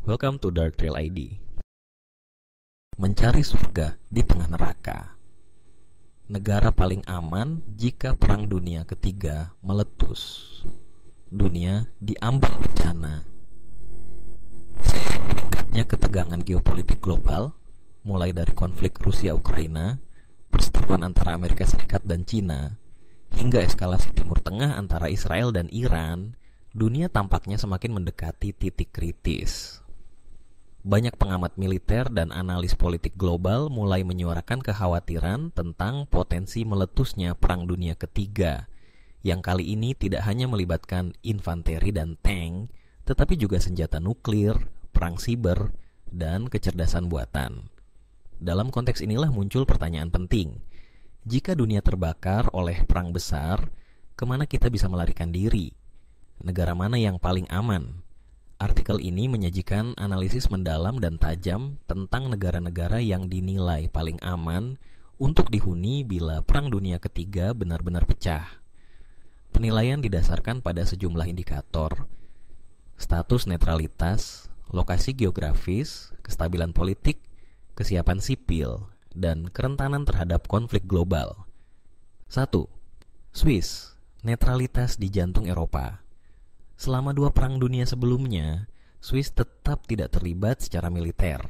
Welcome to Dark Trail ID. Mencari surga di tengah neraka. Negara paling aman jika Perang Dunia Ketiga meletus. Dunia diambang bencana. Meningkatnya ketegangan geopolitik global, mulai dari konflik Rusia-Ukraina, perseteruan antara Amerika Serikat dan Cina, hingga eskalasi Timur Tengah antara Israel dan Iran, dunia tampaknya semakin mendekati titik kritis. Banyak pengamat militer dan analis politik global mulai menyuarakan kekhawatiran tentang potensi meletusnya Perang Dunia Ketiga, yang kali ini tidak hanya melibatkan infanteri dan tank, tetapi juga senjata nuklir, perang siber, dan kecerdasan buatan. Dalam konteks inilah muncul pertanyaan penting. Jika dunia terbakar oleh perang besar, kemana kita bisa melarikan diri? Negara mana yang paling aman? Artikel ini menyajikan analisis mendalam dan tajam tentang negara-negara yang dinilai paling aman untuk dihuni bila Perang Dunia Ketiga benar-benar pecah. Penilaian didasarkan pada sejumlah indikator: status netralitas, lokasi geografis, kestabilan politik, kesiapan sipil, dan kerentanan terhadap konflik global. 1. Swiss, netralitas di jantung Eropa. Selama 2 perang dunia sebelumnya, Swiss tetap tidak terlibat secara militer.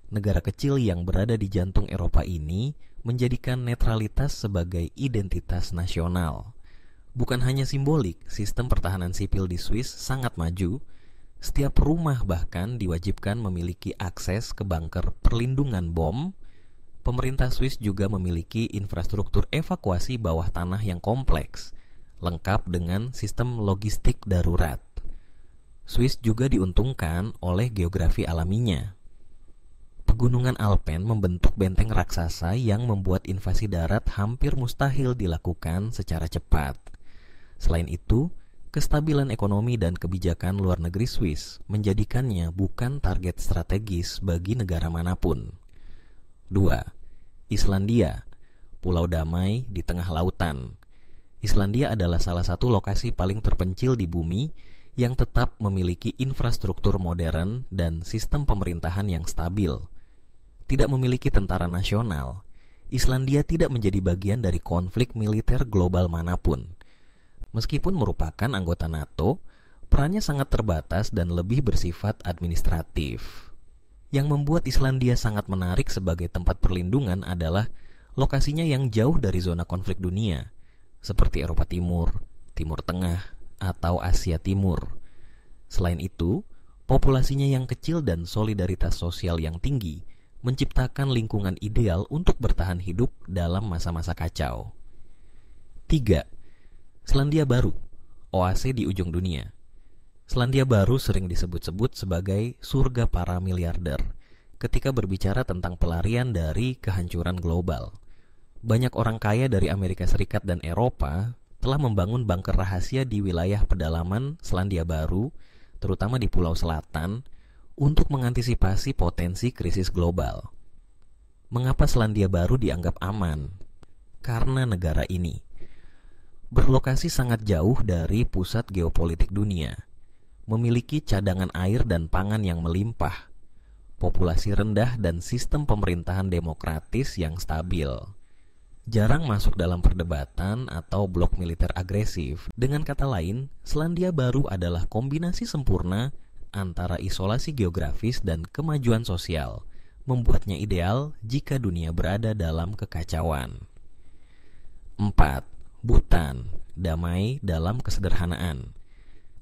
Negara kecil yang berada di jantung Eropa ini menjadikan netralitas sebagai identitas nasional. Bukan hanya simbolik, sistem pertahanan sipil di Swiss sangat maju. Setiap rumah bahkan diwajibkan memiliki akses ke bunker perlindungan bom. Pemerintah Swiss juga memiliki infrastruktur evakuasi bawah tanah yang kompleks, lengkap dengan sistem logistik darurat. Swiss juga diuntungkan oleh geografi alaminya. Pegunungan Alpen membentuk benteng raksasa yang membuat invasi darat hampir mustahil dilakukan secara cepat. Selain itu, kestabilan ekonomi dan kebijakan luar negeri Swiss menjadikannya bukan target strategis bagi negara manapun. 2. Islandia, pulau damai di tengah lautan. Islandia adalah salah satu lokasi paling terpencil di bumi yang tetap memiliki infrastruktur modern dan sistem pemerintahan yang stabil. Tidak memiliki tentara nasional, Islandia tidak menjadi bagian dari konflik militer global manapun. Meskipun merupakan anggota NATO, perannya sangat terbatas dan lebih bersifat administratif. Yang membuat Islandia sangat menarik sebagai tempat perlindungan adalah lokasinya yang jauh dari zona konflik dunia, seperti Eropa Timur, Timur Tengah, atau Asia Timur. Selain itu, populasinya yang kecil dan solidaritas sosial yang tinggi menciptakan lingkungan ideal untuk bertahan hidup dalam masa-masa kacau. 3. Selandia Baru, oase di ujung dunia. Selandia Baru sering disebut-sebut sebagai surga para miliarder ketika berbicara tentang pelarian dari kehancuran global. Banyak orang kaya dari Amerika Serikat dan Eropa telah membangun bunker rahasia di wilayah pedalaman Selandia Baru, terutama di Pulau Selatan, untuk mengantisipasi potensi krisis global. Mengapa Selandia Baru dianggap aman? Karena negara ini berlokasi sangat jauh dari pusat geopolitik dunia, memiliki cadangan air dan pangan yang melimpah, populasi rendah dan sistem pemerintahan demokratis yang stabil. Jarang masuk dalam perdebatan atau blok militer agresif. Dengan kata lain, Selandia Baru adalah kombinasi sempurna antara isolasi geografis dan kemajuan sosial, membuatnya ideal jika dunia berada dalam kekacauan. 4. Bhutan, damai dalam kesederhanaan.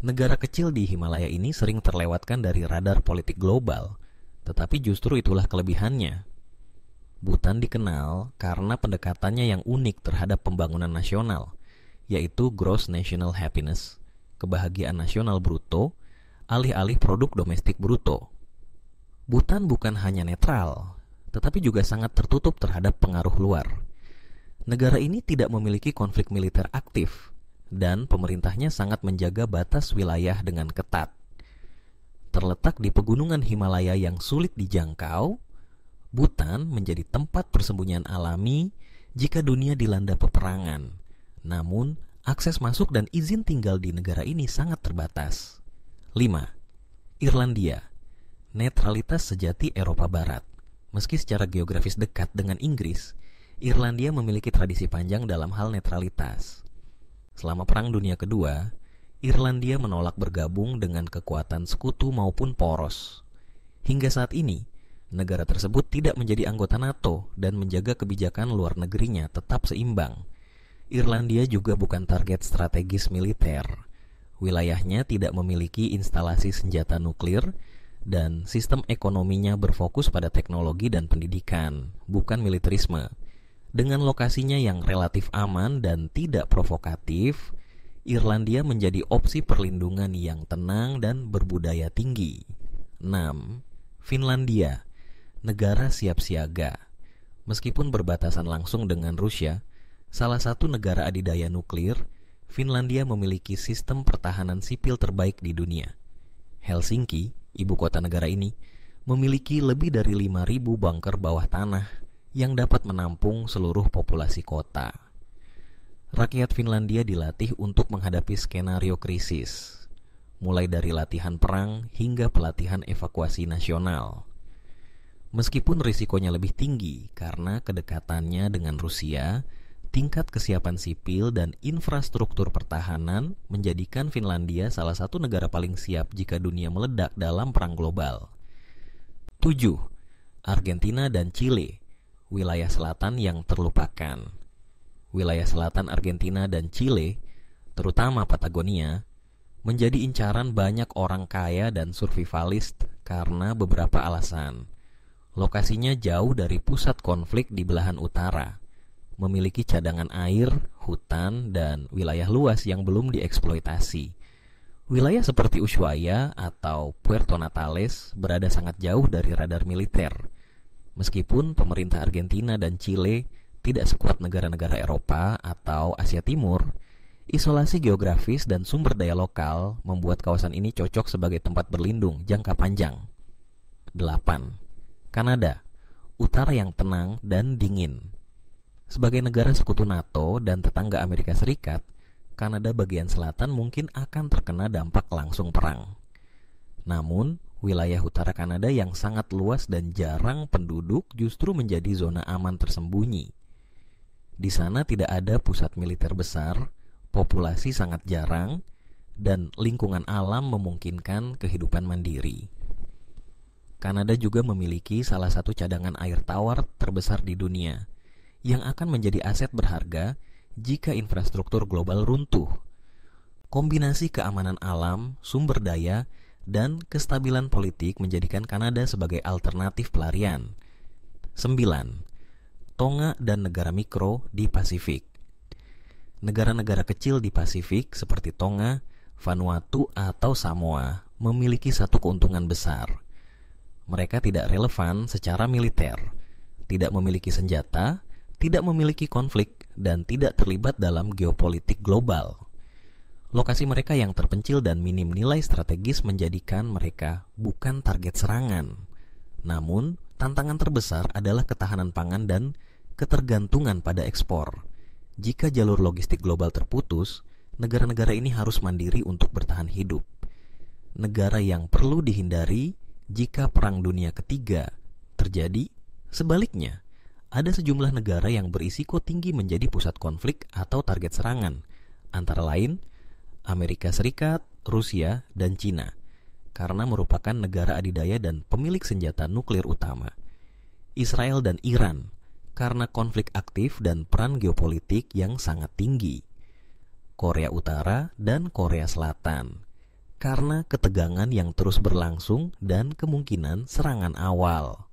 Negara kecil di Himalaya ini sering terlewatkan dari radar politik global, tetapi justru itulah kelebihannya. Bhutan dikenal karena pendekatannya yang unik terhadap pembangunan nasional, yaitu Gross National Happiness, kebahagiaan nasional bruto, alih-alih produk domestik bruto. Bhutan bukan hanya netral, tetapi juga sangat tertutup terhadap pengaruh luar. Negara ini tidak memiliki konflik militer aktif, dan pemerintahnya sangat menjaga batas wilayah dengan ketat. Terletak di pegunungan Himalaya yang sulit dijangkau, Bhutan menjadi tempat persembunyian alami jika dunia dilanda peperangan. Namun, akses masuk dan izin tinggal di negara ini sangat terbatas. 5. Irlandia, netralitas sejati Eropa Barat. Meski secara geografis dekat dengan Inggris, Irlandia memiliki tradisi panjang dalam hal netralitas. Selama Perang Dunia Kedua, Irlandia menolak bergabung dengan kekuatan sekutu maupun poros. Hingga saat ini, negara tersebut tidak menjadi anggota NATO dan menjaga kebijakan luar negerinya tetap seimbang. Irlandia juga bukan target strategis militer. Wilayahnya tidak memiliki instalasi senjata nuklir dan sistem ekonominya berfokus pada teknologi dan pendidikan, bukan militerisme. Dengan lokasinya yang relatif aman dan tidak provokatif, Irlandia menjadi opsi perlindungan yang tenang dan berbudaya tinggi. 6. Finlandia, negara siap siaga. Meskipun berbatasan langsung dengan Rusia, salah satu negara adidaya nuklir, Finlandia memiliki sistem pertahanan sipil terbaik di dunia. Helsinki, ibu kota negara ini, memiliki lebih dari 5.000 bunker bawah tanah yang dapat menampung seluruh populasi kota. Rakyat Finlandia dilatih untuk menghadapi skenario krisis, mulai dari latihan perang hingga pelatihan evakuasi nasional. Meskipun risikonya lebih tinggi karena kedekatannya dengan Rusia, tingkat kesiapan sipil dan infrastruktur pertahanan menjadikan Finlandia salah satu negara paling siap jika dunia meledak dalam perang global. 7. Argentina dan Chile, wilayah selatan yang terlupakan. Wilayah selatan Argentina dan Chile, terutama Patagonia, menjadi incaran banyak orang kaya dan survivalist karena beberapa alasan. Lokasinya jauh dari pusat konflik di belahan utara, memiliki cadangan air, hutan, dan wilayah luas yang belum dieksploitasi. Wilayah seperti Ushuaia atau Puerto Natales berada sangat jauh dari radar militer. Meskipun pemerintah Argentina dan Chile tidak sekuat negara-negara Eropa atau Asia Timur, isolasi geografis dan sumber daya lokal membuat kawasan ini cocok sebagai tempat berlindung jangka panjang. 8. Kanada, utara yang tenang dan dingin. Sebagai negara sekutu NATO dan tetangga Amerika Serikat, Kanada bagian selatan mungkin akan terkena dampak langsung perang. Namun, wilayah utara Kanada yang sangat luas dan jarang penduduk justru menjadi zona aman tersembunyi. Di sana tidak ada pusat militer besar, populasi sangat jarang, dan lingkungan alam memungkinkan kehidupan mandiri. Kanada juga memiliki salah satu cadangan air tawar terbesar di dunia, yang akan menjadi aset berharga jika infrastruktur global runtuh. Kombinasi keamanan alam, sumber daya, dan kestabilan politik menjadikan Kanada sebagai alternatif pelarian. 9. Tonga dan negara mikro di Pasifik. Negara-negara kecil di Pasifik seperti Tonga, Vanuatu, atau Samoa memiliki satu keuntungan besar. Mereka tidak relevan secara militer, tidak memiliki senjata, tidak memiliki konflik, dan tidak terlibat dalam geopolitik global. Lokasi mereka yang terpencil dan minim nilai strategis menjadikan mereka bukan target serangan. Namun, tantangan terbesar adalah ketahanan pangan dan ketergantungan pada ekspor. Jika jalur logistik global terputus, negara-negara ini harus mandiri untuk bertahan hidup. Negara yang perlu dihindari jika Perang Dunia Ketiga terjadi. Sebaliknya, ada sejumlah negara yang berisiko tinggi menjadi pusat konflik atau target serangan, antara lain Amerika Serikat, Rusia, dan Cina, karena merupakan negara adidaya dan pemilik senjata nuklir utama. Israel dan Iran, karena konflik aktif dan peran geopolitik yang sangat tinggi. Korea Utara dan Korea Selatan, karena ketegangan yang terus berlangsung dan kemungkinan serangan awal.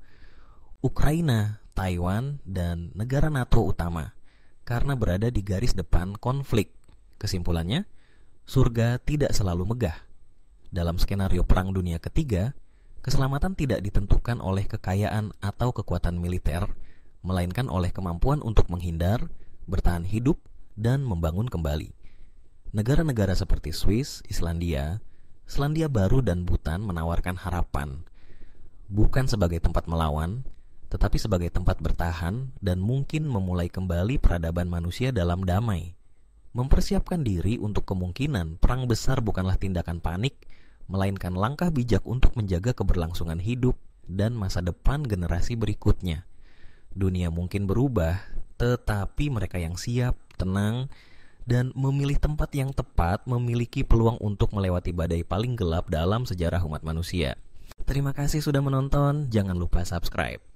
Ukraina, Taiwan, dan negara NATO utama karena berada di garis depan konflik. Kesimpulannya, surga tidak selalu megah. Dalam skenario Perang Dunia Ketiga, keselamatan tidak ditentukan oleh kekayaan atau kekuatan militer, melainkan oleh kemampuan untuk menghindar, bertahan hidup, dan membangun kembali. Negara-negara seperti Swiss, Islandia, Selandia Baru, dan Bhutan menawarkan harapan, bukan sebagai tempat melawan, tetapi sebagai tempat bertahan dan mungkin memulai kembali peradaban manusia dalam damai. Mempersiapkan diri untuk kemungkinan perang besar bukanlah tindakan panik, melainkan langkah bijak untuk menjaga keberlangsungan hidup dan masa depan generasi berikutnya. Dunia mungkin berubah, tetapi mereka yang siap, tenang, dan memilih tempat yang tepat memiliki peluang untuk melewati badai paling gelap dalam sejarah umat manusia. Terima kasih sudah menonton, jangan lupa subscribe.